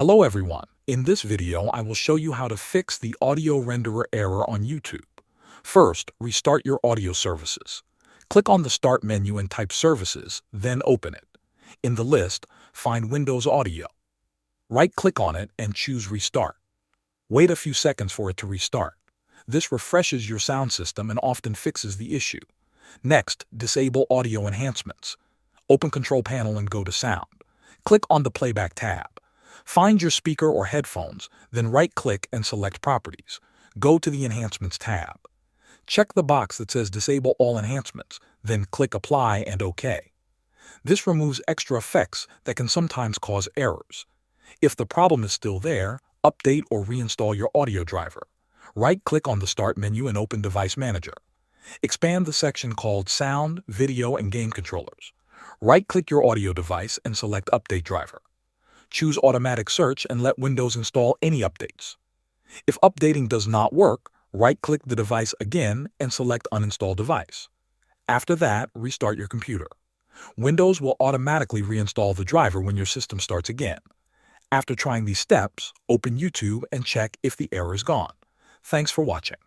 Hello everyone. In this video, I will show you how to fix the audio renderer error on YouTube. First, restart your audio services. Click on the Start menu and type Services, then open it. In the list, find Windows Audio. Right-click on it and choose Restart. Wait a few seconds for it to restart. This refreshes your sound system and often fixes the issue. Next, disable audio enhancements. Open Control Panel and go to Sound. Click on the Playback tab. Find your speaker or headphones, then right-click and select Properties. Go to the Enhancements tab. Check the box that says Disable All Enhancements, then click Apply and OK. This removes extra effects that can sometimes cause errors. If the problem is still there, update or reinstall your audio driver. Right-click on the Start menu and open Device Manager. Expand the section called Sound, Video, and Game Controllers. Right-click your audio device and select Update Driver. Choose Automatic Search and let Windows install any updates. If updating does not work, right-click the device again and select Uninstall Device. After that, restart your computer. Windows will automatically reinstall the driver when your system starts again. After trying these steps, open YouTube and check if the error is gone. Thanks for watching.